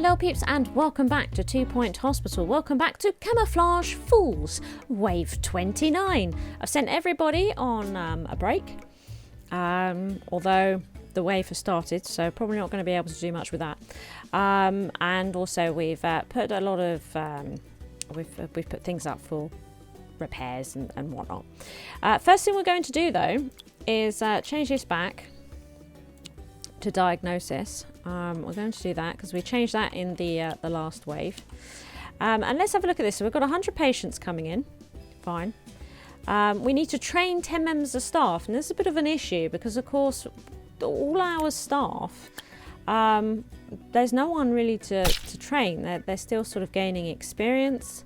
Hello peeps and welcome back to 2 Point Hospital. Welcome back to Camouflage Falls, Wave 29. I've sent everybody on a break, although the wave has started, so probably not going to be able to do much with that. And also we've put a lot of, we've put things up for repairs and whatnot. First thing we're going to do though is change this back to diagnosis. We're going to do that because we changed that in the last wave. And let's have a look at this. So we've got 100 patients coming in. Fine. We need to train 10 members of staff, and this is a bit of an issue because, of course, all our staff, there's no one really to train. They're still sort of gaining experience.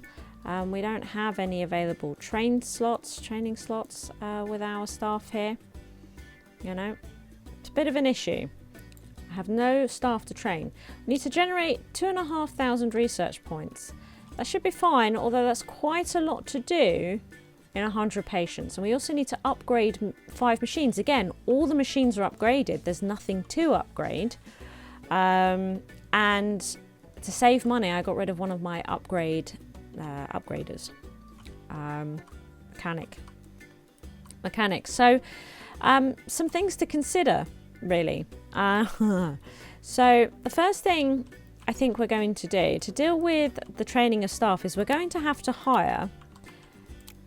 We don't have any available training slots with our staff here. You know, it's a bit of an issue. I have no staff to train. We need to generate 2,500 research points. That should be fine, although that's quite a lot to do in 100 patients. And we also need to upgrade 5 machines. Again, all the machines are upgraded. There's nothing to upgrade. And to save money, I got rid of one of my upgraders. Mechanic. So some things to consider, really. So the first thing I think we're going to do to deal with the training of staff is we're going to have to hire,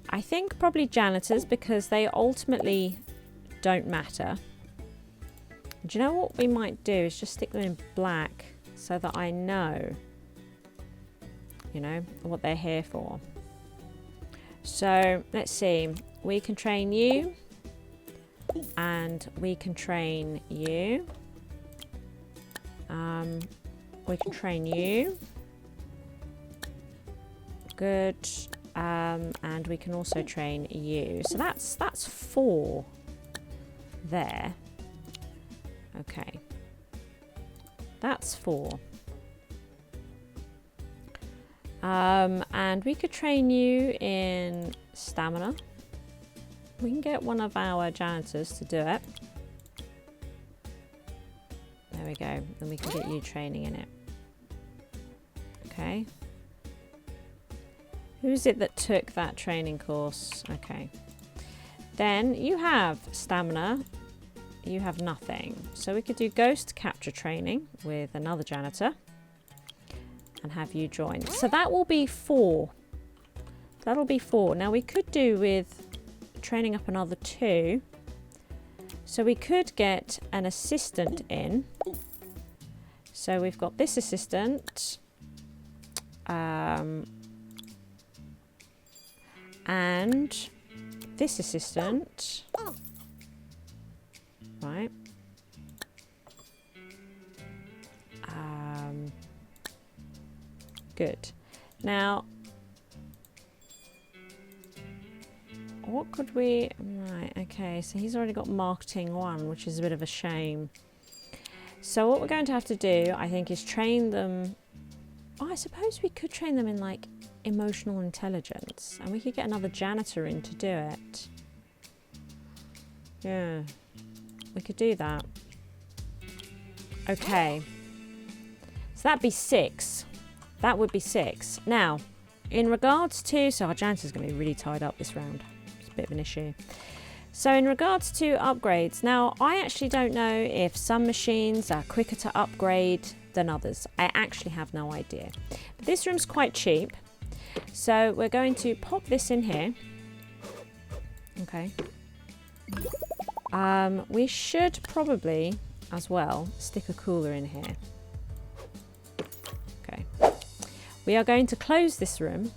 I think, probably janitors, because they ultimately don't matter. Do you know what we might do is just stick them in black so that I know, you know, what they're here for. So let's see, we can train you. And we can train you. We can train you. Good. And we can also train you. So that's 4 there. Okay. That's 4. And we could train you in stamina. We can get one of our janitors to do it. There we go. Then we can get you training in it. Okay. Who is it that took that training course? Okay. Then you have stamina. You have nothing. So we could do ghost capture training with another janitor and have you join. So that will be 4. That'll be 4. Now we could do with training up another 2, so we could get an assistant in. So we've got this assistant and this assistant, right? Good. Now what could we... Right, okay, so he's already got marketing 1, which is a bit of a shame. So what we're going to have to do, I think, is train them... Oh, I suppose we could train them in, like, emotional intelligence. And we could get another janitor in to do it. Yeah, we could do that. Okay. So that'd be 6. That would be 6. Now, in regards to... So our janitor's going to be really tied up this round. Bit of an issue. So in regards to upgrades, now I actually don't know if some machines are quicker to upgrade than others. I actually have no idea. But this room's quite cheap, so we're going to pop this in here. Okay. We should probably as well stick a cooler in here. Okay. We are going to close this room.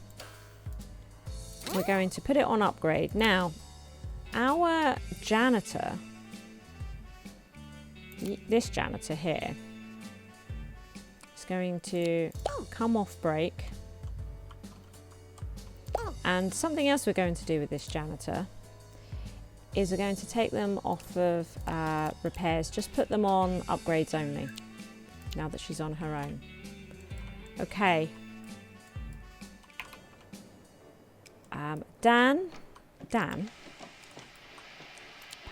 We're going to put it on upgrade. Now, our janitor, this janitor here, is going to come off break. And something else we're going to do with this janitor is we're going to take them off of repairs, just put them on upgrades only, now that she's on her own. Okay. Dan,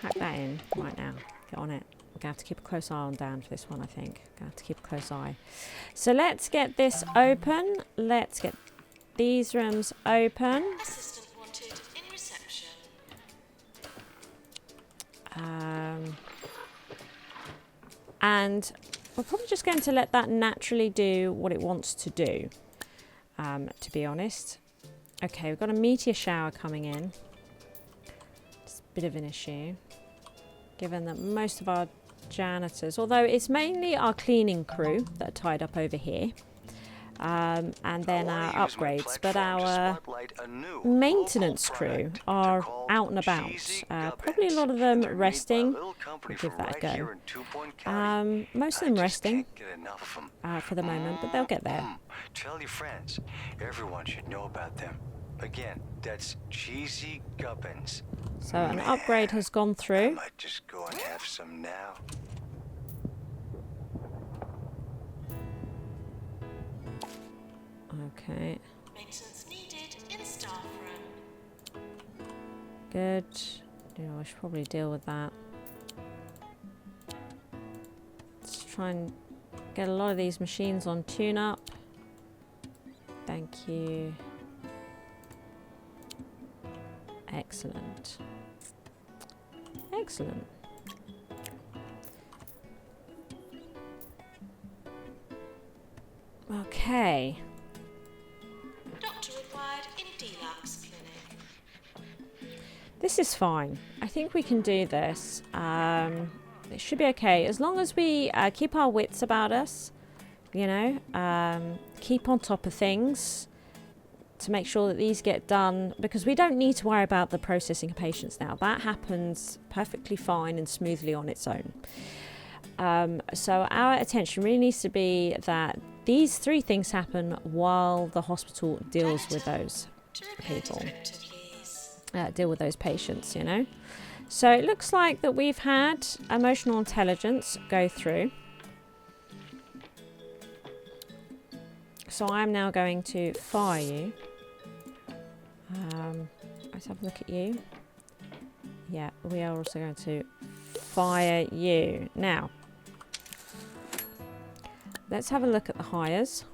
pack that in right now. Get on it. We're going to have to keep a close eye on Dan for this one, I think. Going to have to keep a close eye. So let's get this open. Let's get these rooms open. Assistant wanted in reception. And we're probably just going to let that naturally do what it wants to do, to be honest. Okay, we've got a meteor shower coming in. It's a bit of an issue, given that most of our janitors, although it's mainly our cleaning crew that are tied up over here, and then our upgrades, but our maintenance crew are out and about. Probably a lot of them resting. We'll give that a go. Most of them resting for the moment, but they'll get there. Tell your friends. Everyone should know about them. Again, that's cheesy gubbins. So an upgrade has gone I through. might just go and have some now. Okay, Maintenance needed in staff room. good. Yeah, I should probably deal with that. Let's try and get a lot of these machines on tune-up. Thank you. Excellent. Excellent. Okay. Doctor required in Deluxe clinic. This is fine. I think we can do this. It should be okay as long as we keep our wits about us, you know, keep on top of things to make sure that these get done, because we don't need to worry about the processing of patients now. That happens perfectly fine and smoothly on its own. So our attention really needs to be that these three things happen while the hospital deals with those people, deal with those patients, you know. So it looks like that we've had emotional intelligence go through. So I'm now going to fire you. Let's have a look at you. Yeah, we are also going to fire you. Now, let's have a look at the hires.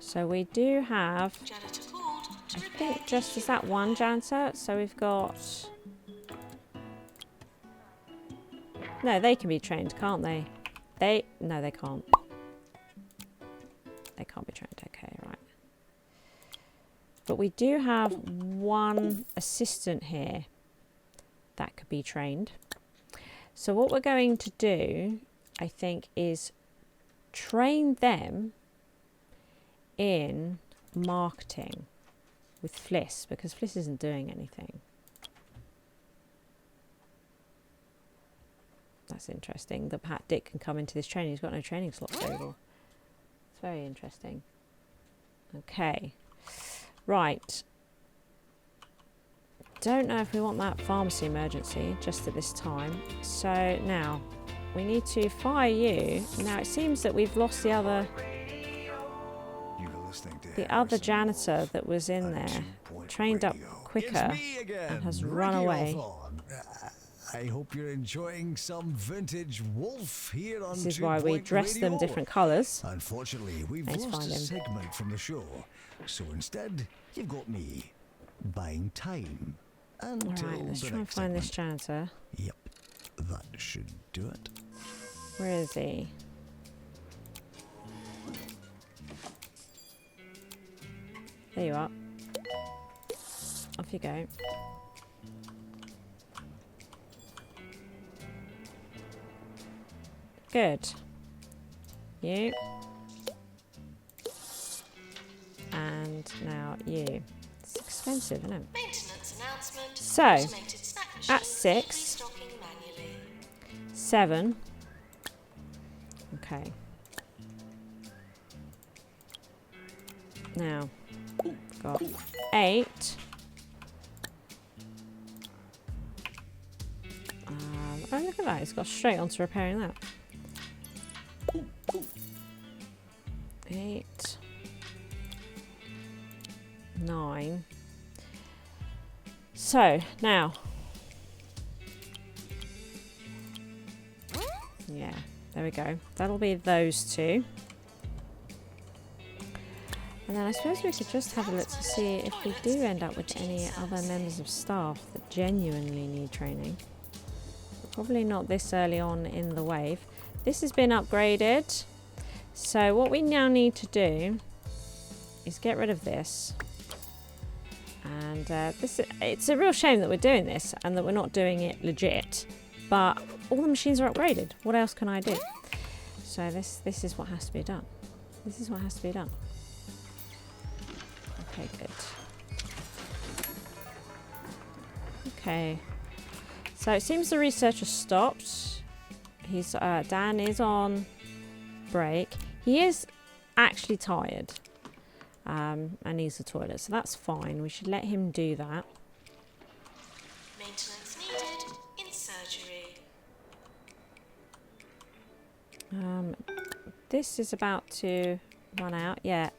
So we do have, Janitor called to I repair think just is that one janitor. So we've got, no, they can be trained, can't they? No, they can't. They can't be trained. Okay, right. But we do have one assistant here that could be trained. So what we're going to do, I think, is train them in marketing with Fliss, because Fliss isn't doing anything. That's interesting that Pat Dick can come into this training. He's got no training slots available. It's very interesting. Okay. Right. Don't know if we want that pharmacy emergency just at this time. So now we need to fire you. Now it seems that we've lost the other janitor that was in there, trained up quicker and has run away. I hope you're enjoying some vintage wolf here on This is why we dress them different colours. Unfortunately, we've Let's lost find a him. segment from the show, so instead you've got me buying time until Alright, let's the try and next find this segment. janitor. Yep, that should do it. Where is he? There you are. Off you go. Good. You. And now you. It's expensive, isn't it? Maintenance announcement. So, Automated snack machine at 6. restocking manually. 7. Okay. Now, got 8. Oh, look at that. It's got straight onto repairing that. 8. 9. So, now. Yeah, there we go. That'll be those two. And then I suppose we could just have a look to see if we do end up with any other members of staff that genuinely need training. Probably not this early on in the wave. This has been upgraded. So what we now need to do is get rid of this. And it's a real shame that we're doing this and that we're not doing it legit. But all the machines are upgraded. What else can I do? So this is what has to be done. This is what has to be done. Okay, good. Okay. So it seems the researcher stopped. He's Dan is on break. He is actually tired. And needs the toilet, so that's fine. We should let him do that. Maintenance needed in surgery. This is about to run out. Yeah.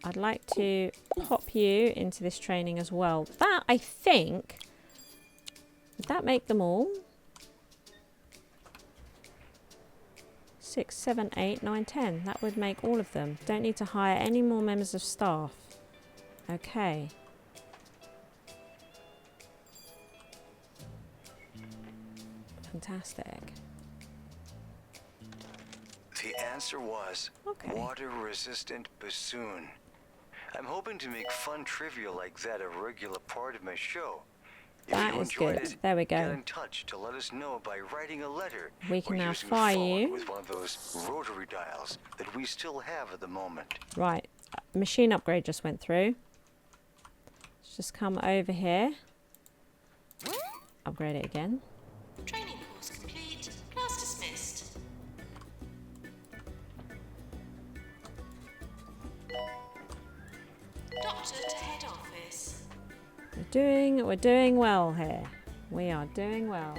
I'd like to pop you into this training as well. That, I think... Would that make them all? 6, 7, 8, 9, 10. That would make all of them. Don't need to hire any more members of staff. Okay. Fantastic. The answer was water-resistant bassoon. I'm hoping to make fun trivia like that a regular part of my show. If That you is enjoyed good. it, There we get go. in touch to let us know by writing a letter. We can or now using a fire phone you. with one of those rotary dials that we still have at the moment. Right. Machine upgrade just went through. Let's just come over here. Upgrade it again. Training course complete. Class dismissed. Doctor to head office. We're doing well here. We are doing well.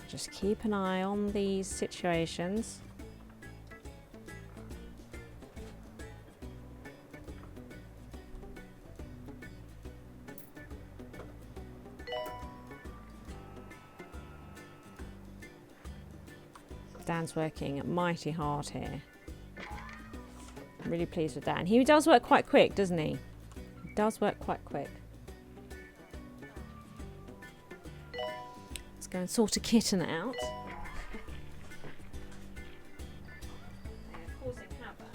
Just keep an eye on these situations. Dan's working mighty hard here. I'm really pleased with Dan. He does work quite quick, doesn't he? He does work quite quick. Let's go and sort a kitten out. They're causing havoc.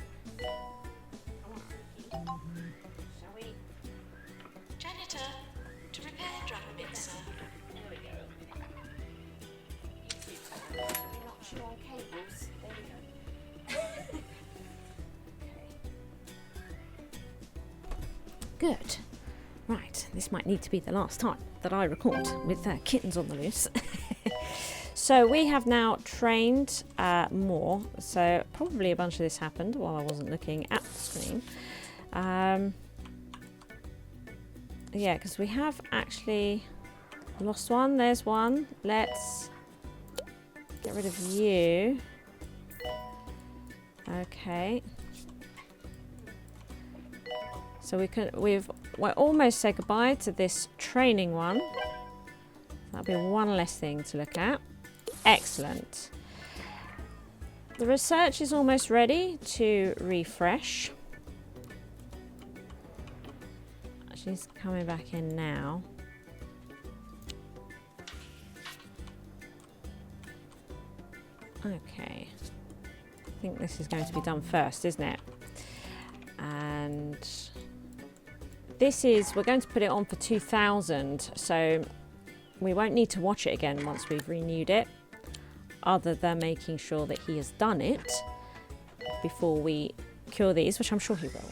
Shall we? Janitor to repair drug mixer. There we go. We're not sure on cables. There we go. Okay. Good. Right, this might need to be the last time that I record with kittens on the loose. So we have now trained more. So probably a bunch of this happened while I wasn't looking at the screen. Yeah, because we have actually lost one. There's one. Let's get rid of you. Okay. So we're almost said goodbye to this training one. That'll be one less thing to look at. Excellent. The research is almost ready to refresh. She's coming back in now. Okay. I think this is going to be done first, isn't it? And we're going to put it on for 2000, so we won't need to watch it again once we've renewed it, other than making sure that he has done it before we cure these, which I'm sure he will.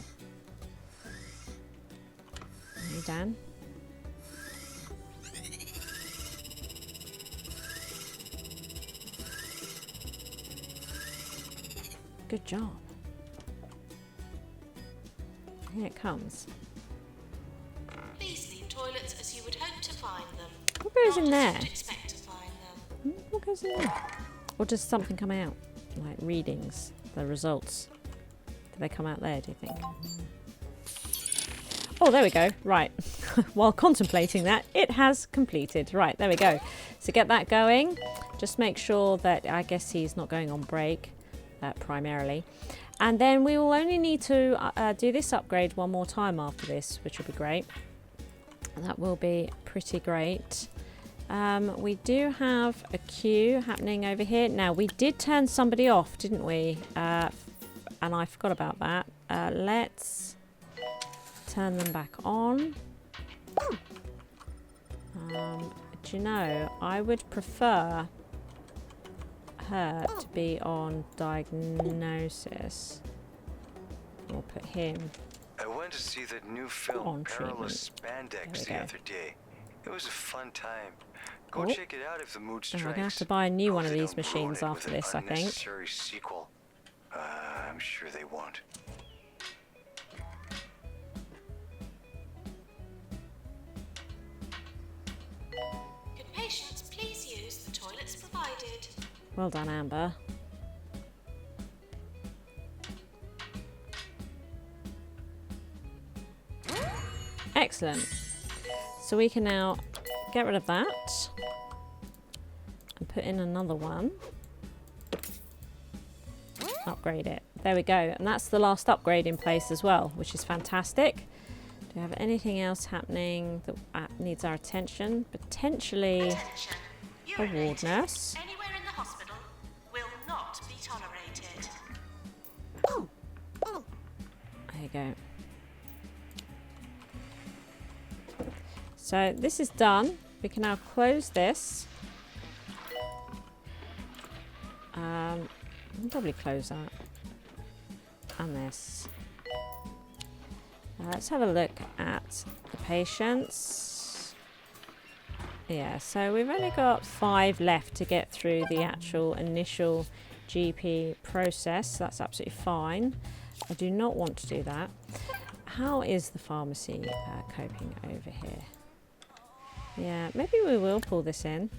Hey, Dan. Good job. Here it comes. Please leave toilets as you would hope to find them. What goes in Not as there? you'd expect to find them. What goes in there? Or does something come out? Like readings, the results. Do they come out there, do you think? Oh, there we go. Right. While contemplating that, it has completed. Right, there we go. So get that going. Just make sure that, I guess he's not going on break, primarily. And then we will only need to do this upgrade one more time after this, which will be great. That will be pretty great. We do have a queue happening over here. Now, we did turn somebody off, didn't we? And I forgot about that. Let's turn them back on. Do you know, I would prefer her to be on diagnosis. We'll put him I went to see that new film, on Perilous treatment. Spandex, the go. other day. It was a fun time. Go Oh. check it out if the mood And strikes. we're going to have to buy a new Hope one of they these don't ruin machines it after with an this, I think. unnecessary sequel. I'm sure they won't. Could patients please use the toilets provided? Well done, Amber. Excellent. So we can now get rid of that and put in another one. Upgrade it. There we go. And that's the last upgrade in place as well, which is fantastic. Do we have anything else happening that needs our attention? Potentially Attention. a ward Urinating nurse. anywhere in the hospital will not be tolerated. There you go. So this is done. We can now close this. We'll probably close that. And this. Let's have a look at the patients. Yeah, so we've only got 5 left to get through the actual initial GP process. That's absolutely fine. I do not want to do that. How is the pharmacy coping over here? Yeah, maybe we will pull this in.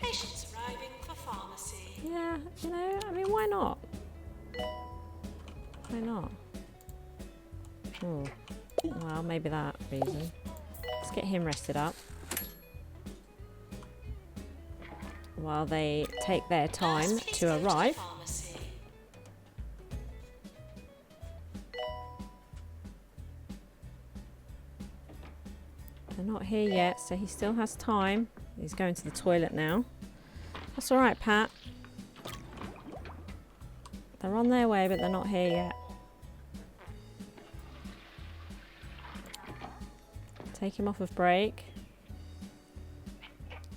Patients arriving for pharmacy. Yeah, you know, I mean, why not? Why not? Oh, well, maybe that reason. Let's get him rested up while they take their time Nurse, please to go the arrive. pharmacy. They're not here yet, so he still has time. He's going to the toilet now. That's all right, Pat. They're on their way, but they're not here yet. Take him off of break.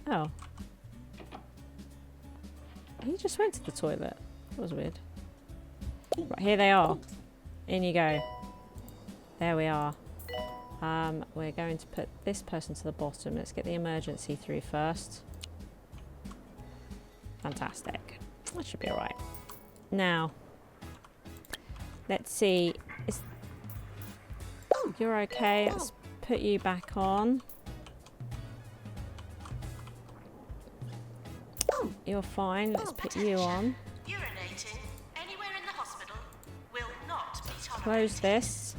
Oh. He just went to the toilet. That was weird. Right, here they are. In you go. There we are. We're going to put this person to the bottom. Let's get the emergency through first. Fantastic. That should be all right. Now, let's see. You're okay. Let's put you back on. You're fine. Let's put you on. Urinating anywhere in the hospital will not be tolerated. Close this.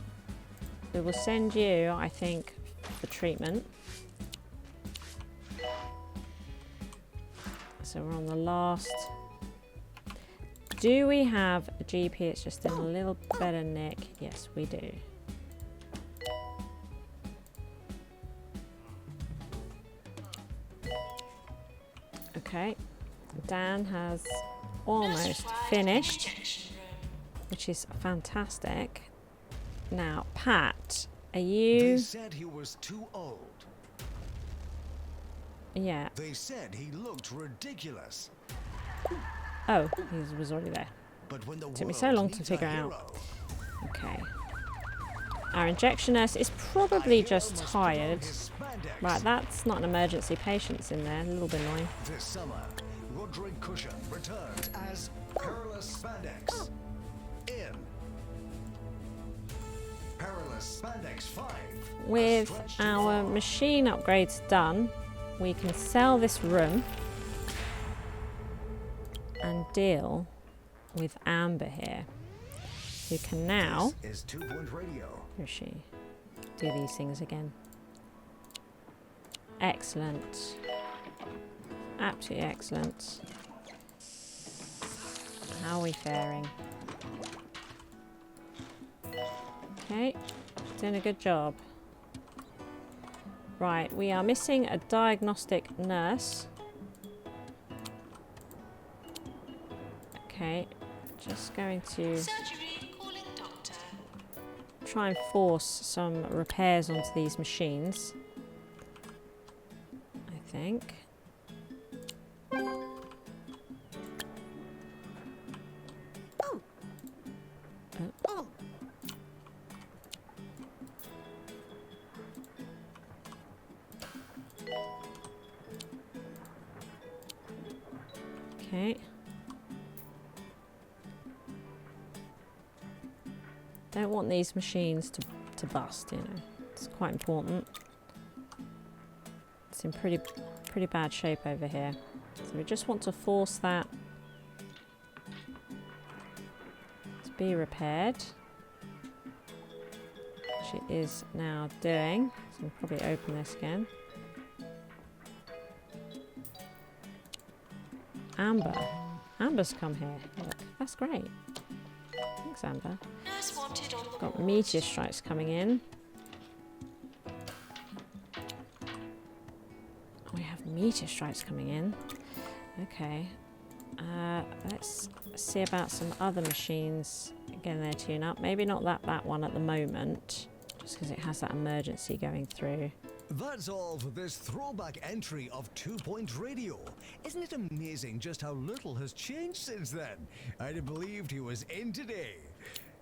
We will send you, I think, for treatment. So we're on the last. Do we have a GP? It's just in a little better nick. Yes, we do. Okay. Dan has almost finished, which is fantastic. Now, Pat, are They you... said he was too old. Yeah. They said he looked ridiculous. Oh, he was already there. But when the Took me world so long to needs figure a out. hero, Okay. Our injection nurse is probably a hero just must put on tired. his spandex. Right, that's not an emergency. Patient's in there. A little bit annoying. This summer, Roderick Cushion returns as Perilous Spandex. In Perilous Spandex 5. With Stretch to our far. machine upgrades done, we can sell this room and deal with Amber here. who can now... This is 2 Point Radio. Where is she? Do these things again. Excellent. Absolutely excellent. How are we faring? Okay, doing a good job. Right, we are missing a diagnostic nurse. Okay, just going to Surgery calling doctor. try and force some repairs onto these machines. I think. Okay. Don't want these machines to bust, you know. It's quite important. It's in pretty bad shape over here. So we just want to force that to be repaired. Which it is now doing. So we'll probably open this again. Amber. Amber's come here. Look, that's great. Thanks, Amber. Nurse wanted on the Got ward. meteor strikes coming in. We have meteor strikes coming in. Okay. Let's see about some other machines getting their tune up. Maybe not that one at the moment, just because it has that emergency going through. That's all for this throwback entry of 2 Point Radio. Isn't it amazing just how little has changed since then? I'd have believed he was in today.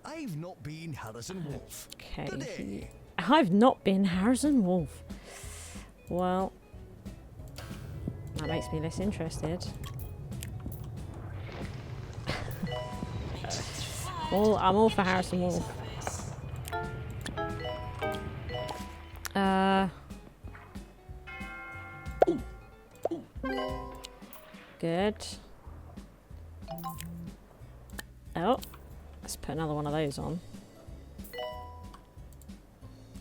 I've not been Harrison Wolf. Okay. Today. I've not been Harrison Wolf. Well, that makes me less interested. I'm all for Harrison Wolf. Good. Oh, let's put another one of those on.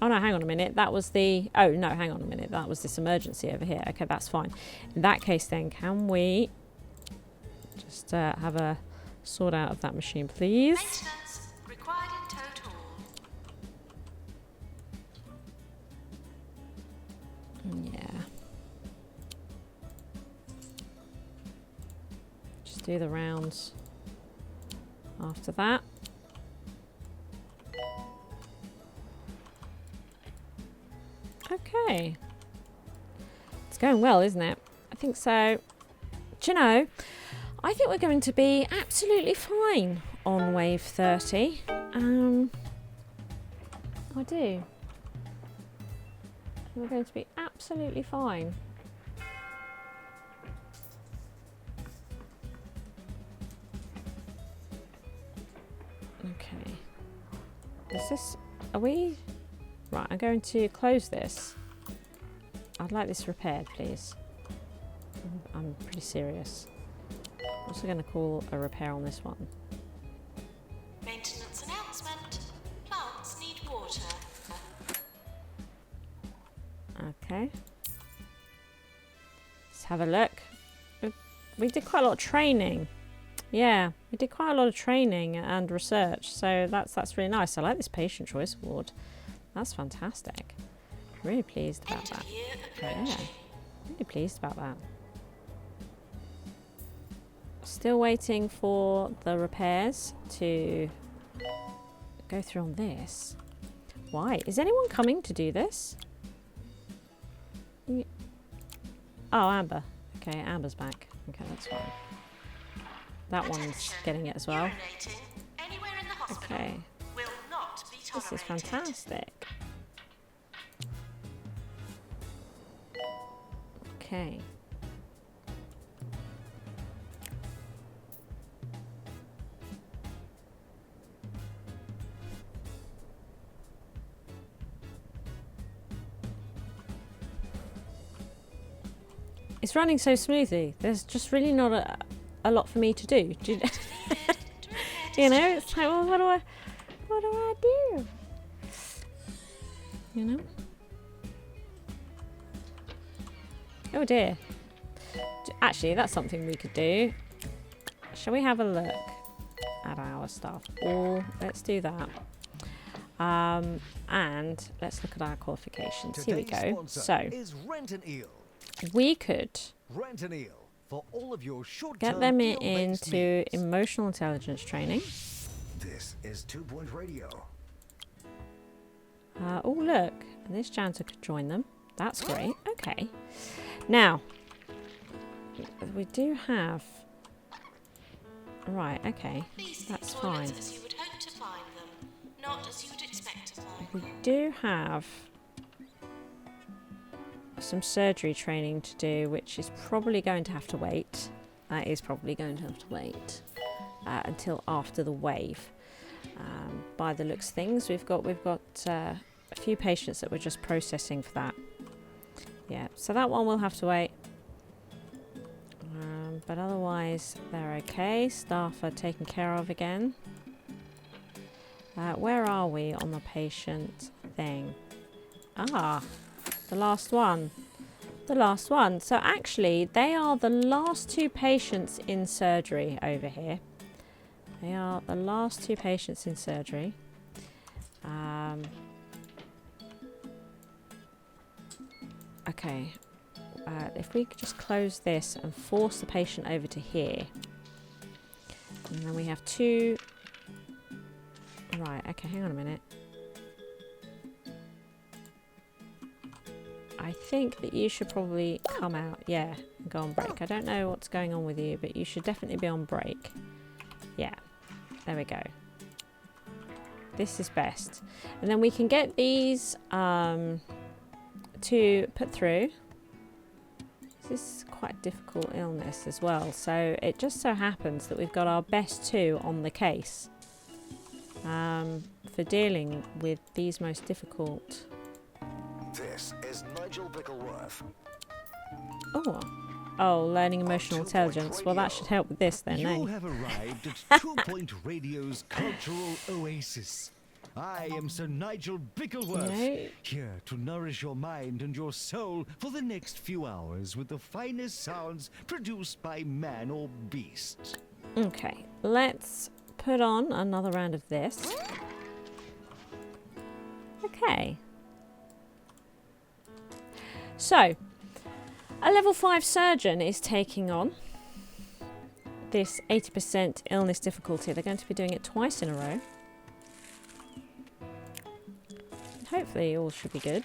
Oh no, hang on a minute. That was the... Oh no, hang on a minute. That was this emergency over here. Okay, that's fine. In that case then, can we just have a sort out of that machine, please? Maintenance required in total. Yeah. Just do the rounds after that. Okay. It's going well, isn't it? I think so. Do you know, I think we're going to be absolutely fine on wave 30. I do. We're going to be absolutely fine. Okay. Is this... Are we... Right, I'm going to close this. I'd like this repaired, please. I'm pretty serious. I'm also going to call a repair on this one. Maintenance announcement. Plants need water. Okay. Let's have a look. We did quite a lot of training. Yeah, we did quite a lot of training and research, so that's really nice. I like this patient choice award. That's fantastic. Really pleased about End that. of year Yeah, approaching. really pleased about that. Still waiting for the repairs to go through on this. Why? Is anyone coming to do this? Oh, Amber. Okay, Amber's back. Okay, that's fine. That one's Attention. getting it as well. Urinating anywhere in the hospital Okay, will not be this is tolerated. fantastic. Okay. It's running so smoothly. There's just really not a lot for me to do. You know, it's like, well, what do I... What do I do? You know? Oh dear. Actually, that's something we could do. Shall we have a look at our stuff? Or let's do that. And let's look at our qualifications. Here we go. So is Rent an Eel. we could Rent an Eel for all of your get them into emotional intelligence training. This is 2 Point Radio. Oh look, and this janitor could join them. That's great. Okay. Now, we do have... Right, okay. These That's toilets fine. as you would hope to find them, not as you would expect to find We them. do have some surgery training to do, which is probably going to have to wait. That is probably going to have to wait until after the wave. By the looks of things, we've got a few patients that we're just processing for that. Yeah, so that one will have to wait. But otherwise, they're okay. Staff are taken care of again. Where are we on the patient thing? Ah, the last one. The last one. So actually, they are the last 2 patients in surgery over here. They are the last 2 patients in surgery. Okay. If we could just close this and force the patient over to here. And then we have 2... Right, okay, hang on a minute. I think that you should probably come out, yeah, and go on break. I don't know what's going on with you, but you should definitely be on break. Yeah, there we go. This is best. And then we can get these to put through. This is quite a difficult illness as well. So it just so happens that we've got our best 2 on the case for dealing with these most difficult. This is Nigel Bickleworth. Oh, learning emotional intelligence. Well, that should help with this then, You eh? have arrived at 2 Point Radio's cultural oasis. I am Sir Nigel Bickleworth, No. here to nourish your mind and your soul for the next few hours with the finest sounds produced by man or beast. Okay, let's put on another round of this. Okay. So, a level 5 surgeon is taking on this 80% illness difficulty. They're going to be doing it twice in a row. Hopefully all should be good.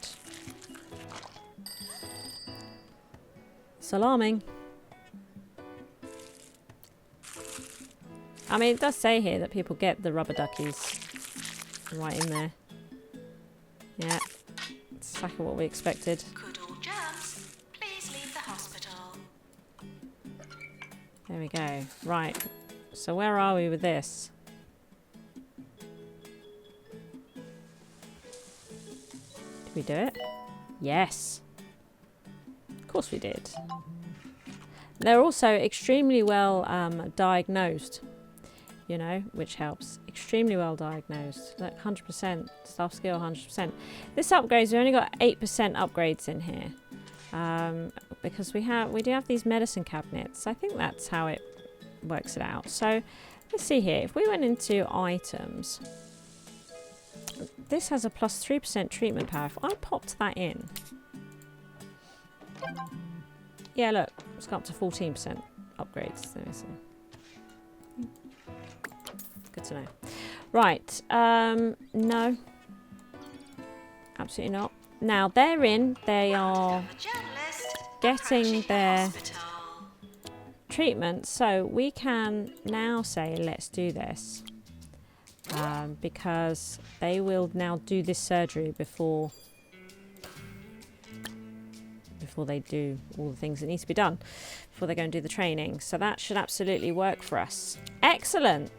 It's alarming. I mean, it does say here that people get the rubber duckies right in there. Yeah, it's exactly what we expected. Could all germs please leave the hospital? There we go. Right. So where are we with this? Did we do it? Yes. Of course we did. They're also extremely well diagnosed, you know, which helps. Extremely well diagnosed. Like 100%. Staff skill 100%. This upgrades, we only got 8% upgrades in here. Because we do have these medicine cabinets. I think that's how it works it out. So let's see here. If we went into items, this has a plus 3% treatment power. If I popped that in, yeah, look, it's got up to 14% upgrades. Let me see. Good to know. Right, no, absolutely not. Now they're in. They are getting their treatment, so we can now say let's do this because they will now do this surgery before they do all the things that need to be done, before they go and do the training. So that should absolutely work for us. Excellent.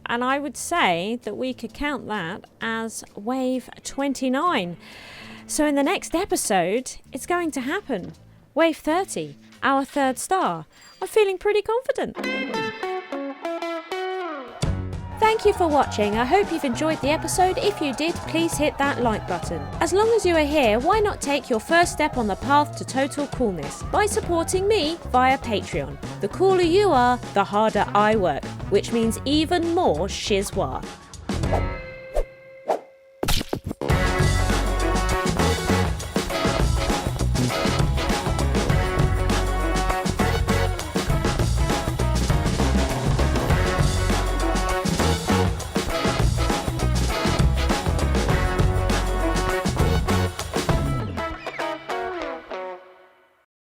And I would say that we could count that as wave 29. So in the next episode, it's going to happen. Wave 30, our 3rd star. I'm feeling pretty confident. Thank you for watching. I hope you've enjoyed the episode. If you did, please hit that like button. As long as you are here, why not take your first step on the path to total coolness by supporting me via Patreon. The cooler you are, the harder I work, which means even more SHIZWAH.